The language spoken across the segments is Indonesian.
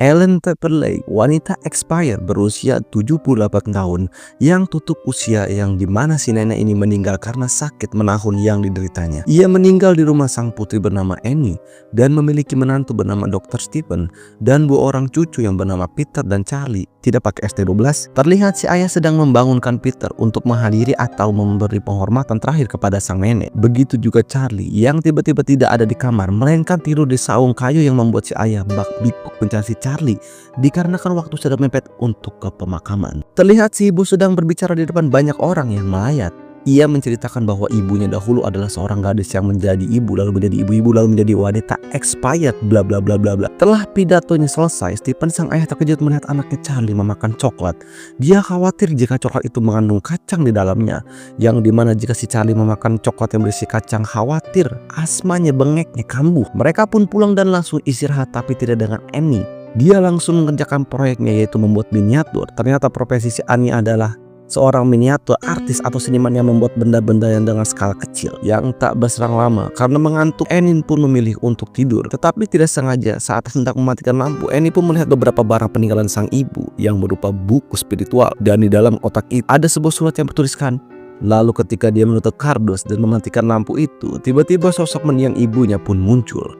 Ellen Pepperleigh, wanita expired berusia 78 tahun yang tutup usia yang dimana si nenek ini meninggal karena sakit menahun yang dideritanya. Ia meninggal di rumah sang putri bernama Annie dan memiliki menantu bernama Dr. Stephen dan dua orang cucu yang bernama Peter dan Charlie. Tidak pakai ST12, terlihat si ayah sedang membangunkan Peter untuk menghadiri atau memberi penghormatan terakhir kepada sang nenek. Begitu juga Charlie yang tiba-tiba tidak ada di kamar, melainkan tidur di saung kayu yang membuat si ayah bak bikuk mencari si Charlie dikarenakan waktu sudah mepet untuk ke pemakaman. Terlihat si ibu sedang berbicara di depan banyak orang yang melayat. Ia menceritakan bahwa ibunya dahulu adalah seorang gadis yang menjadi ibu, lalu menjadi ibu-ibu, lalu menjadi wanita expired, bla bla bla bla bla. Setelah pidatonya selesai, Stephen sang ayah terkejut melihat anaknya Charlie memakan coklat. Dia khawatir jika coklat itu mengandung kacang di dalamnya, yang dimana jika si Charlie memakan coklat yang berisi kacang, khawatir asmanya bengeknya kambuh. Mereka pun pulang dan langsung istirahat, tapi tidak dengan Annie. Dia langsung mengerjakan proyeknya, yaitu membuat miniatur. Ternyata profesi si Annie adalah seorang miniatur artis atau seniman yang membuat benda-benda yang dengan skala kecil. Yang tak berserang lama, karena mengantuk, Annie pun memilih untuk tidur. Tetapi tidak sengaja saat hendak mematikan lampu, Annie pun melihat beberapa barang peninggalan sang ibu yang berupa buku spiritual. Dan di dalam kotak itu ada sebuah surat yang bertuliskan. Lalu ketika dia menutup kardus dan mematikan lampu itu, tiba-tiba sosok mendiang ibunya pun muncul.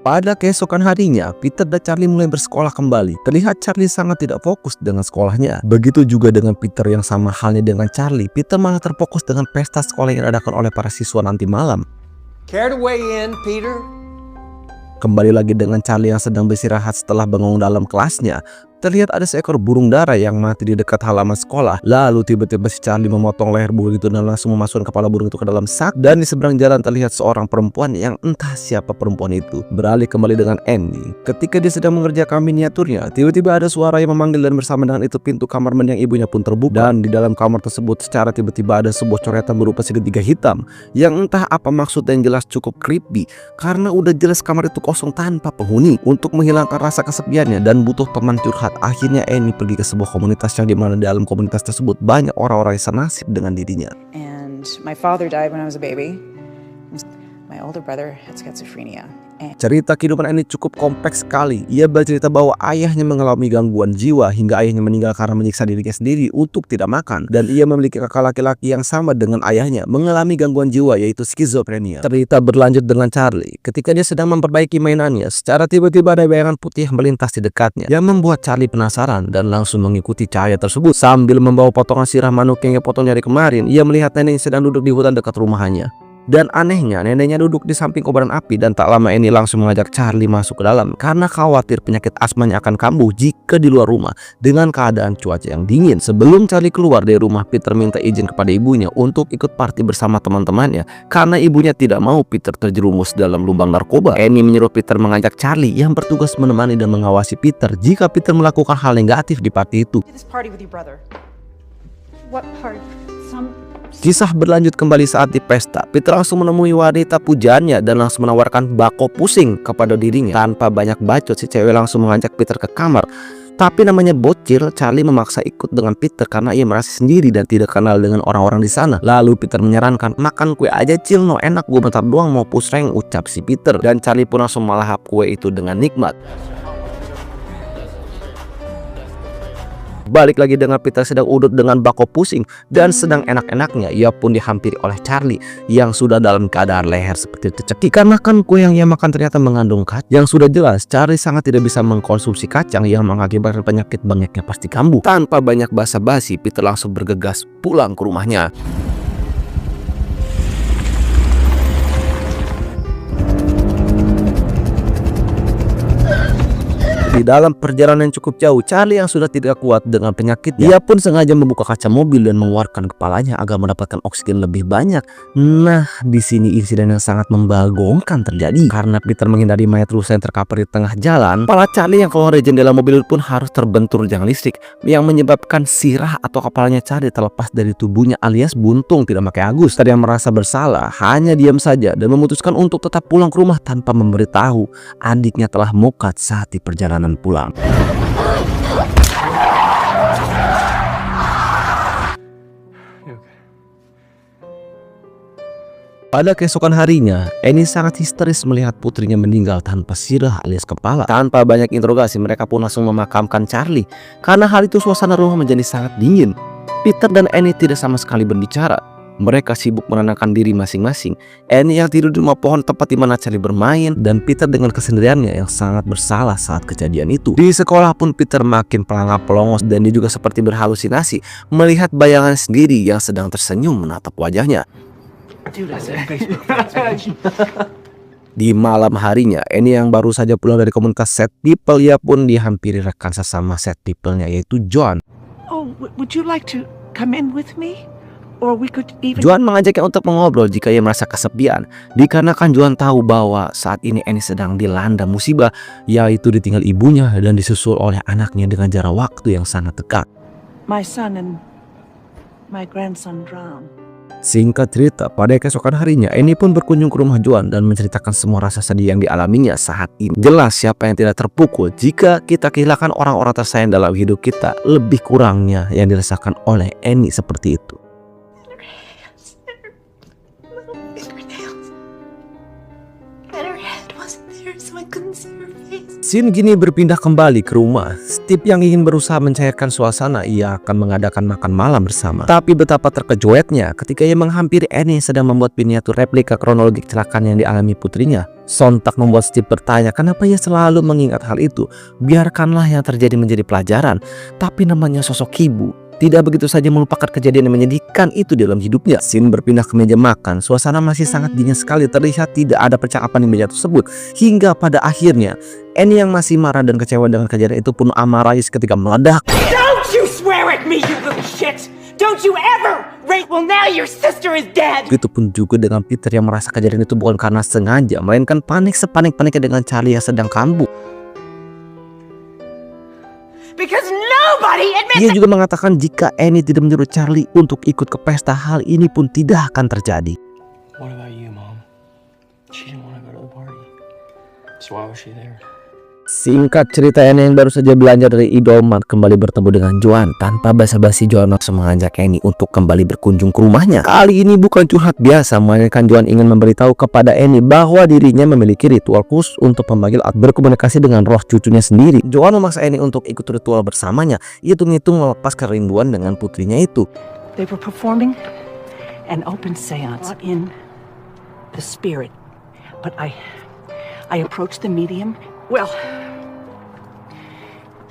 Pada keesokan harinya, Peter dan Charlie mulai bersekolah kembali. Terlihat Charlie sangat tidak fokus dengan sekolahnya. Begitu juga dengan Peter yang sama halnya dengan Charlie. Peter malah terfokus dengan pesta sekolah yang diadakan oleh para siswa nanti malam. Care to weigh in, Peter? Kembali lagi dengan Charlie yang sedang beristirahat setelah bengong dalam kelasnya. Terlihat ada seekor burung dara yang mati di dekat halaman sekolah. Lalu tiba-tiba si Charlie memotong leher burung itu dan langsung memasukkan kepala burung itu ke dalam sak. Dan di seberang jalan terlihat seorang perempuan yang entah siapa perempuan itu. Beralih kembali dengan Annie. Ketika dia sedang mengerjakan miniaturnya, tiba-tiba ada suara yang memanggil dan bersama dengan itu pintu kamar mendiang ibunya pun terbuka. Dan di dalam kamar tersebut secara tiba-tiba ada sebuah coretan berupa segitiga hitam yang entah apa maksud dan jelas cukup creepy karena udah jelas kamar itu kosong tanpa penghuni. Untuk menghilangkan rasa kesepiannya dan butuh teman curhat, akhirnya Annie pergi ke sebuah komunitas yang dimana dalam komunitas tersebut banyak orang-orang yang senasib dengan dirinya. And my father died when I was a baby. My older brother had schizophrenia. Cerita kehidupan Annie cukup kompleks sekali. Ia bercerita bahwa ayahnya mengalami gangguan jiwa hingga ayahnya meninggal karena menyiksa dirinya sendiri untuk tidak makan. Dan ia memiliki kakak laki-laki yang sama dengan ayahnya mengalami gangguan jiwa, yaitu skizofrenia. Cerita berlanjut dengan Charlie. Ketika dia sedang memperbaiki mainannya, secara tiba-tiba ada bayangan putih yang melintas di dekatnya yang membuat Charlie penasaran dan langsung mengikuti cahaya tersebut. Sambil membawa potongan sirah manuk yang ia potong dari kemarin, ia melihat nenek yang sedang duduk di hutan dekat rumahnya. Dan anehnya, neneknya duduk di samping kobaran api dan tak lama ini langsung mengajak Charlie masuk ke dalam karena khawatir penyakit asmanya akan kambuh jika di luar rumah dengan keadaan cuaca yang dingin. Sebelum Charlie keluar dari rumah, Peter minta izin kepada ibunya untuk ikut party bersama teman-temannya karena ibunya tidak mau Peter terjerumus dalam lubang narkoba. Annie menyuruh Peter mengajak Charlie yang bertugas menemani dan mengawasi Peter jika Peter melakukan hal negatif di party itu. Kisah berlanjut kembali saat di pesta. Peter langsung menemui wanita pujaannya dan langsung menawarkan bako pusing kepada dirinya. Tanpa banyak bacot, si cewek langsung mengajak Peter ke kamar. Tapi namanya bocil, Charlie memaksa ikut dengan Peter karena ia merasa sendiri dan tidak kenal dengan orang-orang di sana. Lalu Peter menyarankan, makan kue aja Cil, no enak, gue bentar doang mau pusreng, ucap si Peter. Dan Charlie pun langsung melahap kue itu dengan nikmat. Balik lagi dengan Peter sedang udut dengan bako pusing dan sedang enak-enaknya. Ia pun dihampiri oleh Charlie yang sudah dalam keadaan leher seperti tercekik karena kan kue yang ia makan ternyata mengandung kacang. Yang sudah jelas Charlie sangat tidak bisa mengkonsumsi kacang yang mengakibatkan penyakit bengeknya pasti kambuh. Tanpa banyak basa-basi, Peter langsung bergegas pulang ke rumahnya. Di dalam perjalanan yang cukup jauh, Charlie yang sudah tidak kuat dengan penyakitnya, ia pun sengaja membuka kaca mobil dan mengeluarkan kepalanya agar mendapatkan oksigen lebih banyak. Nah, di sini insiden yang sangat membagongkan terjadi karena Peter menghindari mayat rusa yang terkapar di tengah jalan. Kepala Charlie yang keluar dari jendela mobil pun harus terbentur tiang listrik yang menyebabkan sirah atau kepalanya Charlie terlepas dari tubuhnya alias buntung tidak pakai agus. Peter yang merasa bersalah hanya diam saja dan memutuskan untuk tetap pulang ke rumah tanpa memberitahu adiknya telah mokat saat di perjalanan pulang. Pada keesokan harinya, Annie sangat histeris melihat putrinya meninggal tanpa sirah alias kepala. Tanpa banyak interogasi, mereka pun langsung memakamkan Charlie. Karena hal itu suasana rumah menjadi sangat dingin. Peter dan Annie tidak sama sekali berbicara. Mereka sibuk menenangkan diri masing-masing. Annie yang tidur di rumah pohon tempat di mana Charlie bermain, dan Peter dengan kesendiriannya yang sangat bersalah saat kejadian itu. Di sekolah pun Peter makin pelangap-pelongos dan dia juga seperti berhalusinasi melihat bayangan sendiri yang sedang tersenyum menatap wajahnya. Di malam harinya, Annie yang baru saja pulang dari komunitas Set People, ia pun dihampiri rekan sesama Set People-nya yaitu John. Oh, would you like to come in with me? Or we could even... John mengajaknya untuk mengobrol jika ia merasa kesepian, dikarenakan John tahu bahwa saat ini Annie sedang dilanda musibah, yaitu ditinggal ibunya dan disusul oleh anaknya dengan jarak waktu yang sangat dekat. My son and my grandson drowned. Singkat cerita, pada keesokan harinya, Annie pun berkunjung ke rumah John dan menceritakan semua rasa sedih yang dialaminya saat ini. Jelas siapa yang tidak terpukul jika kita kehilangan orang-orang tersayang dalam hidup kita, lebih kurangnya yang dirasakan oleh Annie seperti itu. Scene gini berpindah kembali ke rumah. Steve yang ingin berusaha mencairkan suasana, ia akan mengadakan makan malam bersama. Tapi betapa terkejutnya ketika ia menghampiri Annie sedang membuat miniatur replika kronologi kecelakaan yang dialami putrinya. Sontak membuat Steve bertanya kenapa ia selalu mengingat hal itu. Biarkanlah yang terjadi menjadi pelajaran. Tapi namanya sosok ibu tidak begitu saja melupakan kejadian yang menyedihkan itu dalam hidupnya. Scene berpindah ke meja makan. Suasana masih sangat dingin sekali. Terlihat tidak ada percakapan di meja tersebut. Hingga pada akhirnya, Annie yang masih marah dan kecewa dengan kejadian itu pun amarah ketika meledak. Don't you swear at me, you little shit! Don't you ever! Well, now your sister is dead! Begitupun juga dengan Peter yang merasa kejadian itu bukan karena sengaja, melainkan panik sepanik-paniknya dengan Charlie yang sedang kambuh. Because nobody admits... Ia juga mengatakan jika Annie tidak menyuruh Charlie untuk ikut ke pesta, hal ini pun tidak akan terjadi. What about you, Mom? She didn't want to go to the party. So why was she there? Singkat cerita, Annie yang baru saja belanja dari Indomaret kembali bertemu dengan Joan. Tanpa basa-basi, Joan langsung mengajak Annie untuk kembali berkunjung ke rumahnya. Kali ini bukan curhat biasa, melainkan Joan ingin memberitahu kepada Annie bahwa dirinya memiliki ritual khusus untuk memanggil atau berkomunikasi dengan roh cucunya sendiri. Joan memaksa Annie untuk ikut ritual bersamanya. Ia hitung-hitung melepas kerinduan dengan putrinya itu. They were performing an open seance in the spirit. But I approached the medium. Well,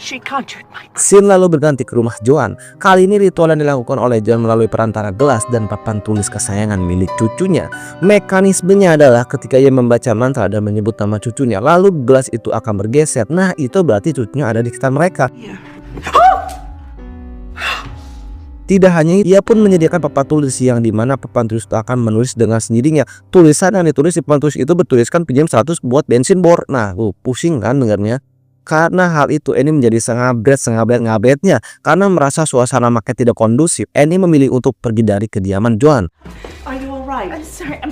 she conjured my... Scene lalu berganti ke rumah Joan. Kali ini ritual yang dilakukan oleh Joan melalui perantara gelas dan papan tulis kesayangan milik cucunya. Mekanismenya adalah ketika ia membaca mantra dan menyebut nama cucunya, lalu gelas itu akan bergeser. Nah, itu berarti cucunya ada di sekitar mereka. Tidak hanya itu, ia pun menyediakan papan tulis yang dimana papan tulis itu akan menulis dengan sendirinya. Tulisan yang ditulis di papan tulis itu bertuliskan pinjam 100 buat bensin bor. Nah, pusing kan dengarnya. Karena hal itu, Annie menjadi sengabret-ngabretnya karena merasa suasana makin tidak kondusif. Annie memilih untuk pergi dari kediaman Joan. Are you alright? I'm sorry,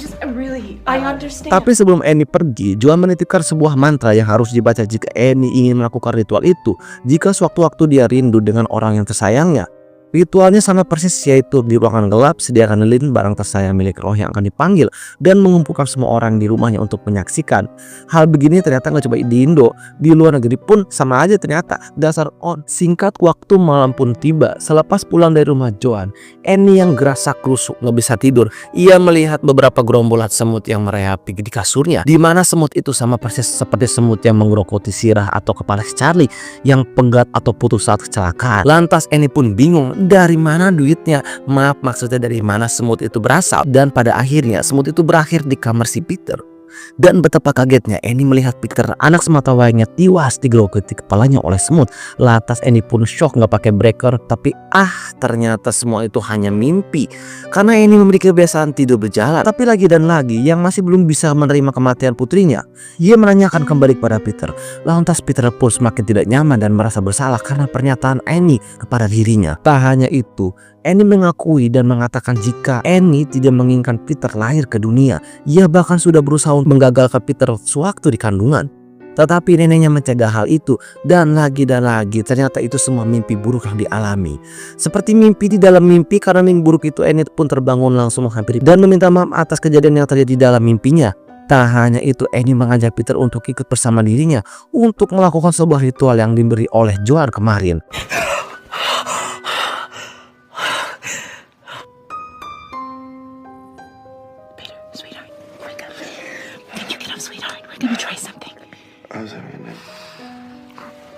I understand. Tapi sebelum Annie pergi, Joan menitipkan sebuah mantra yang harus dibaca jika Annie ingin melakukan ritual itu. Jika sewaktu-waktu dia rindu dengan orang yang tersayangnya. Ritualnya sama persis, yaitu di ruangan gelap sediakan lilin barang tersayang milik roh yang akan dipanggil dan mengumpulkan semua orang di rumahnya untuk menyaksikan. Hal begini ternyata nggak coba di Indo, di luar negeri pun sama aja ternyata. Dasar on. Singkat waktu, malam pun tiba. Selepas pulang dari rumah Joan, Annie yang gerasa kerusuk nggak bisa tidur. Ia melihat beberapa gerombolan semut yang merayap di kasurnya, di mana semut itu sama persis seperti semut yang menggerogoti sirah atau kepala Charlie yang penggat atau putus saat kecelakaan. Lantas Annie pun bingung. Dari mana duitnya? Maksudnya dari mana semut itu berasal? Dan pada akhirnya semut itu berakhir di kamar si Peter. Dan betapa kagetnya Annie melihat Peter, anak sematawayangnya, tewas digerogoti kepalanya oleh semut. Lantas Annie pun shock nggak pakai breaker, tapi ternyata semua itu hanya mimpi. Karena Annie memiliki kebiasaan tidur berjalan. Tapi lagi dan lagi, yang masih belum bisa menerima kematian putrinya, ia menanyakan kembali kepada Peter. Lantas Peter pun semakin tidak nyaman dan merasa bersalah karena pernyataan Annie kepada dirinya. Tak hanya itu, Annie mengakui dan mengatakan jika Annie tidak menginginkan Peter lahir ke dunia. Ia bahkan sudah berusaha untuk menggagalkan Peter sewaktu di kandungan. Tetapi neneknya mencegah hal itu, dan lagi ternyata itu semua mimpi buruk yang dialami. Seperti mimpi di dalam mimpi, karena mimpi buruk itu Annie pun terbangun langsung menghampiri dan meminta maaf atas kejadian yang terjadi di dalam mimpinya. Tak hanya itu, Annie mengajak Peter untuk ikut bersama dirinya untuk melakukan sebuah ritual yang diberi oleh Joan kemarin. Sweetheart, wake up. When you get up, sweetheart, we're gonna try something. I was having a nap.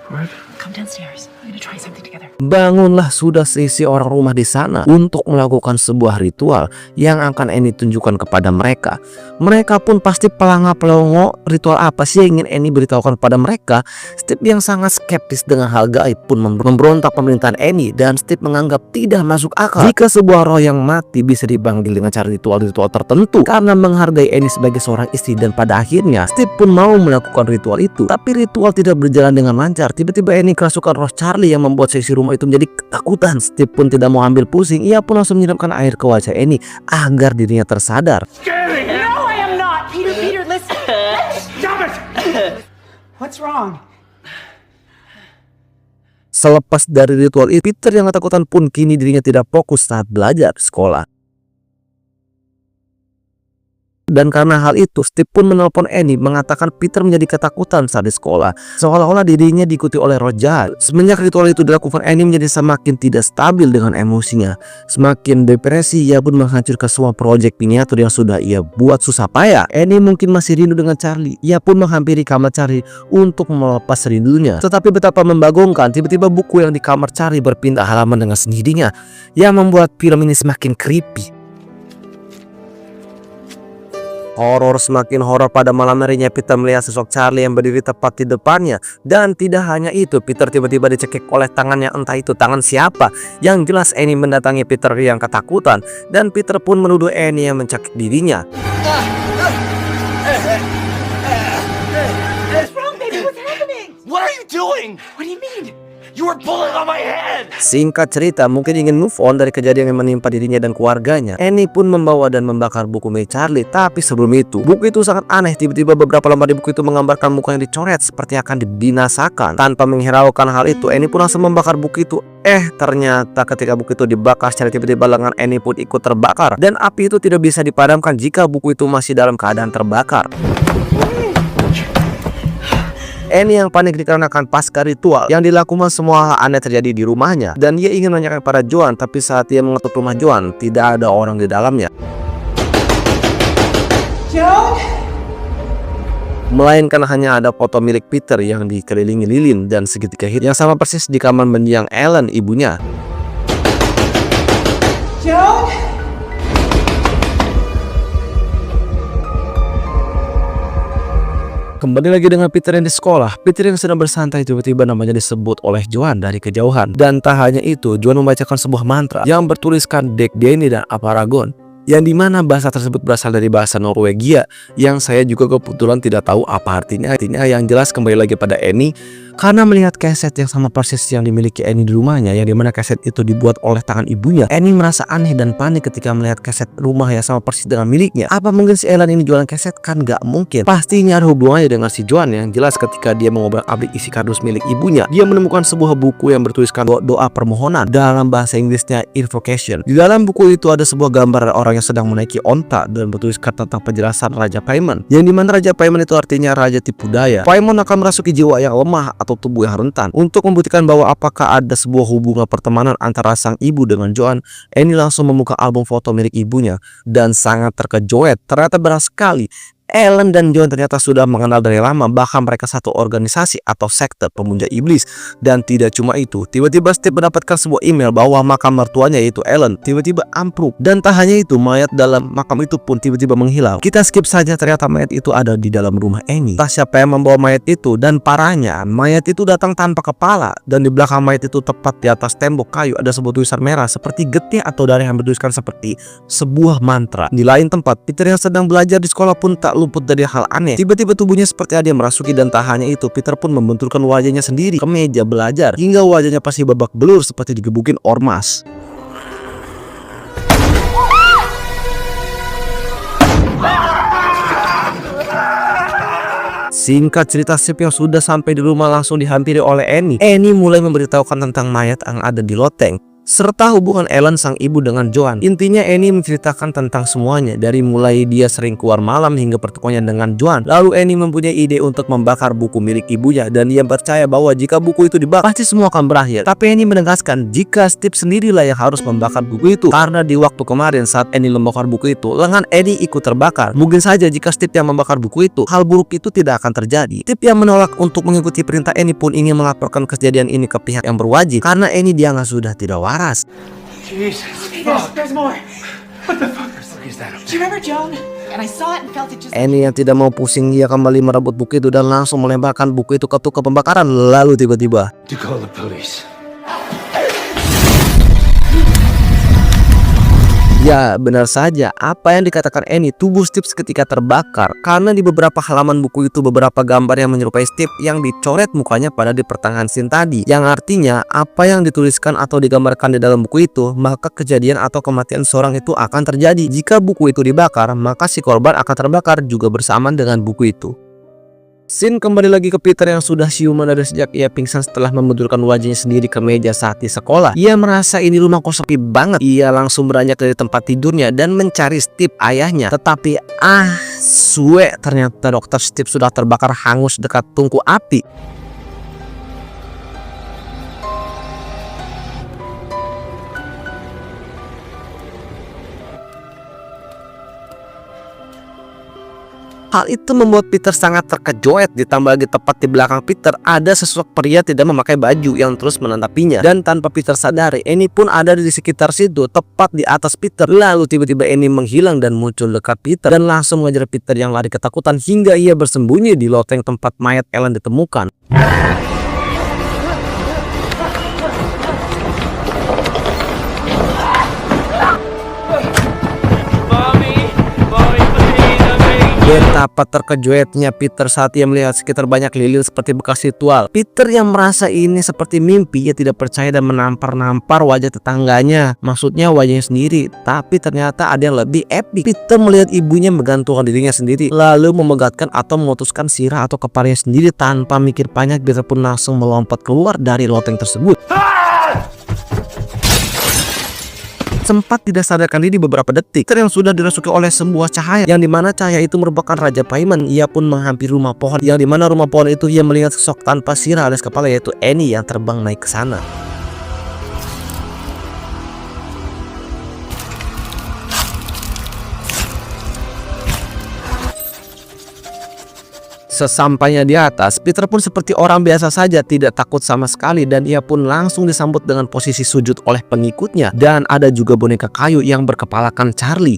What? Come downstairs. We're gonna try something together. Bangunlah sudah seisi orang rumah di sana untuk melakukan sebuah ritual yang akan Annie tunjukkan kepada mereka. Mereka pun pasti pelongo ritual apa sih yang ingin Annie beritahukan kepada mereka. Steve yang sangat skeptis dengan hal gaib pun memberontak pemerintahan Annie, dan Steve menganggap tidak masuk akal jika sebuah roh yang mati bisa dipanggil dengan cara ritual-ritual tertentu karena menghargai Annie sebagai seorang istri. Dan pada akhirnya Steve pun mau melakukan ritual itu, tapi ritual tidak berjalan dengan lancar. Tiba-tiba Annie kerasukan roh Charlie yang membuat seisi rumah itu menjadi ketakutan. Steve pun tidak mau ambil pusing, ia pun langsung menyiramkan air ke wajah Annie agar dirinya tersadar. No, I am not! Peter, listen! Stop it! What's wrong? Selepas dari ritual itu, Peter yang ketakutan pun kini dirinya tidak fokus saat belajar di sekolah. Dan karena hal itu, Steve pun menelpon Annie mengatakan Peter menjadi ketakutan saat di sekolah, seolah-olah dirinya diikuti oleh roh jahat. Semenjak ritual itu dilakukan, Annie menjadi semakin tidak stabil dengan emosinya. Semakin depresi, ia pun menghancurkan semua proyek miniatur yang sudah ia buat susah payah. Annie mungkin masih rindu dengan Charlie. Ia pun menghampiri kamar Charlie untuk melepas rindunya. Tetapi betapa membagongkan, tiba-tiba buku yang di kamar Charlie berpindah halaman dengan sendirinya, yang membuat film ini semakin creepy. Horor semakin horor. Pada malam harinya Peter melihat sosok Charlie yang berdiri tepat di depannya. Dan tidak hanya itu, Peter tiba-tiba dicekik oleh tangannya, entah itu tangan siapa. Yang jelas Annie mendatangi Peter yang ketakutan, dan Peter pun menuduh Annie yang mencekik dirinya. What's wrong, baby? What's happening? What are you doing? What do you mean? You were pulling on my head! Singkat cerita, mungkin ingin move on dari kejadian yang menimpa dirinya dan keluarganya, Annie pun membawa dan membakar buku milik Charlie. Tapi sebelum itu, buku itu sangat aneh. Tiba-tiba beberapa lembar di buku itu menggambarkan muka yang dicoret seperti akan dibinasakan. Tanpa menghiraukan hal itu, Annie pun langsung membakar buku itu. Ternyata ketika buku itu dibakar, secara tiba-tiba lengan Annie pun ikut terbakar. Dan api itu tidak bisa dipadamkan jika buku itu masih dalam keadaan terbakar. Annie yang panik dikarenakan pasca ritual yang dilakukan, semua hal aneh terjadi di rumahnya, dan dia ingin menanyakan pada Joan, tapi saat dia mengetuk rumah Joan, tidak ada orang di dalamnya. Joan? Melainkan hanya ada foto milik Peter yang dikelilingi lilin dan segitiga hitam yang sama persis di kamar mendiang Ellen, ibunya. Joan? Kembali lagi dengan Peter yang di sekolah. Peter yang sedang bersantai, tiba-tiba namanya disebut oleh Joan dari kejauhan. Dan tak hanya itu, Joan membacakan sebuah mantra yang bertuliskan Dek Deni dan Aparagon, yang dimana bahasa tersebut berasal dari bahasa Norwegia yang saya juga kebetulan tidak tahu apa artinya. Yang jelas kembali lagi pada Annie, karena melihat kaset yang sama persis yang dimiliki Annie di rumahnya, yang dimana kaset itu dibuat oleh tangan ibunya. Annie merasa aneh dan panik ketika melihat kaset rumah yang sama persis dengan miliknya. Apa mungkin si Ellen ini jualan kaset? Kan gak mungkin. Pastinya ada hubungannya dengan si Joan. Yang jelas ketika dia mengobrak-abrik isi kardus milik ibunya, dia menemukan sebuah buku yang bertuliskan doa permohonan, dalam bahasa Inggrisnya invocation. Di dalam buku itu ada sebuah gambar orang yang sedang menaiki onta dan bertuliskan tentang penjelasan Raja Paimon, yang dimana Raja Paimon itu artinya raja tipu daya. Paimon akan merasuki jiwa yang lemah atau tubuh yang rentan. Untuk membuktikan bahwa apakah ada sebuah hubungan pertemanan antara sang ibu dengan Joan, Annie langsung membuka album foto milik ibunya dan sangat terkejut. Ternyata benar sekali, Ellen dan Joan ternyata sudah mengenal dari lama, bahkan mereka satu organisasi atau sekte pemuja iblis. Dan tidak cuma itu, tiba-tiba Steve mendapatkan sebuah email bahwa makam mertuanya yaitu Ellen tiba-tiba ambruk. Dan tak hanya itu, mayat dalam makam itu pun tiba-tiba menghilang. Kita skip saja, ternyata mayat itu ada di dalam rumah Annie. Entah siapa yang membawa mayat itu, dan parahnya mayat itu datang tanpa kepala. Dan di belakang mayat itu tepat di atas tembok kayu ada sebuah tulisan merah seperti getih atau darah yang bertuliskan seperti sebuah mantra. Di lain tempat, Peter yang sedang belajar di sekolah pun tak luput dari hal aneh. Tiba-tiba tubuhnya seperti ada yang merasuki, dan tak hanya itu, Peter pun membenturkan wajahnya sendiri ke meja belajar hingga wajahnya pasti babak belur seperti digebukin ormas. Singkat cerita, Steve yang sudah sampai di rumah langsung dihampiri oleh Annie. Annie mulai memberitahukan tentang mayat yang ada di loteng, serta hubungan Ellen sang ibu dengan Joan. Intinya Annie menceritakan tentang semuanya, dari mulai dia sering keluar malam hingga pertemuannya dengan Joan. Lalu Annie mempunyai ide untuk membakar buku milik ibunya, dan ia percaya bahwa jika buku itu dibakar pasti semua akan berakhir. Tapi Annie menegaskan jika Steve sendirilah yang harus membakar buku itu, karena di waktu kemarin saat Annie membakar buku itu, lengan Annie ikut terbakar. Mungkin saja jika Steve yang membakar buku itu, hal buruk itu tidak akan terjadi. Steve yang menolak untuk mengikuti perintah Annie pun ingin melaporkan kejadian ini ke pihak yang berwajib, karena Annie dianggap sudah tidak waras. Jesus. There's more. What the fuck is that? Do you remember Joan? And I saw it and felt it just. Annie yang tidak mau pusing, ia kembali merebut buku itu dan langsung melemparkan buku itu ke tukang pembakaran. Lalu tiba-tiba To call the police. ya, benar saja apa yang dikatakan Annie, tubuh Steve seketika terbakar karena di beberapa halaman buku itu beberapa gambar yang menyerupai Steve yang dicoret mukanya pada di pertengahan scene tadi, yang artinya apa yang dituliskan atau digambarkan di dalam buku itu, maka kejadian atau kematian seorang itu akan terjadi. Jika buku itu dibakar, maka si korban akan terbakar juga bersamaan dengan buku itu. Scene kembali lagi ke Peter yang sudah siuman dari sejak ia pingsan setelah membedulkan wajahnya sendiri ke meja saat di sekolah. Ia merasa ini rumah kok sepi banget. Ia langsung beranjak dari tempat tidurnya dan mencari Steve ayahnya. Tetapi ternyata Dr. Steve sudah terbakar hangus dekat tungku api. Hal itu membuat Peter sangat terkejut, ditambah lagi tepat di belakang Peter ada sesosok pria tidak memakai baju yang terus menatapinya. Dan tanpa Peter sadari, Annie pun ada di sekitar situ, tepat di atas Peter. Lalu tiba-tiba Annie menghilang dan muncul dekat Peter dan langsung mengejar Peter yang lari ketakutan hingga ia bersembunyi di loteng tempat mayat Ellen ditemukan. Betapa terkejutnya Peter saat ia melihat sekitar banyak lilin seperti bekas ritual. Peter yang merasa ini seperti mimpi, ia tidak percaya dan menampar-nampar wajah tetangganya, maksudnya wajahnya sendiri. Tapi ternyata ada yang lebih epic. Peter melihat ibunya menggantungkan dirinya sendiri, lalu memegatkan atau memutuskan sirah atau kepalanya sendiri. Tanpa mikir banyak, Peter pun langsung melompat keluar dari loteng tersebut. Sempat tidak sadarkan diri beberapa detik, Peter yang sudah dirasuki oleh sebuah cahaya, yang dimana cahaya itu merupakan Raja Paimon. Ia pun menghampiri rumah pohon, yang dimana rumah pohon itu ia melihat sosok tanpa sirah alias kepala, yaitu Annie yang terbang naik ke sana. Sesampainya di atas, Peter pun seperti orang biasa saja, tidak takut sama sekali, dan ia pun langsung disambut dengan posisi sujud oleh pengikutnya. Dan ada juga boneka kayu yang berkepalakan Charlie.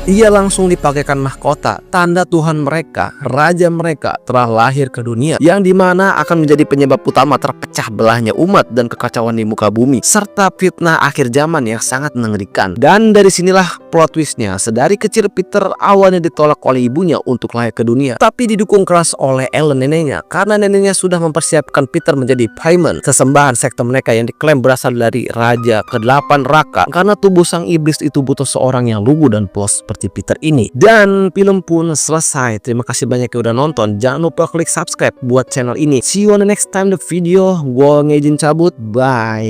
Ia langsung dipakaikan mahkota, tanda Tuhan mereka, raja mereka telah lahir ke dunia, yang dimana akan menjadi penyebab utama terpecah belahnya umat dan kekacauan di muka bumi, serta fitnah akhir zaman yang sangat mengerikan. Dan dari sinilah plot twistnya. Sedari kecil Peter awalnya ditolak oleh ibunya untuk lahir ke dunia, tapi didukung keras oleh Ellen neneknya, karena neneknya sudah mempersiapkan Peter menjadi Paimon, sesembahan sekte mereka yang diklaim berasal dari Raja ke-8 Raka, karena tubuh sang iblis itu butuh seorang yang lugu dan polos seperti Peter ini. Dan film pun selesai. Terima kasih banyak yang udah nonton. Jangan lupa klik subscribe buat channel ini. See you on the next time the video. Gue ngejin cabut. Bye.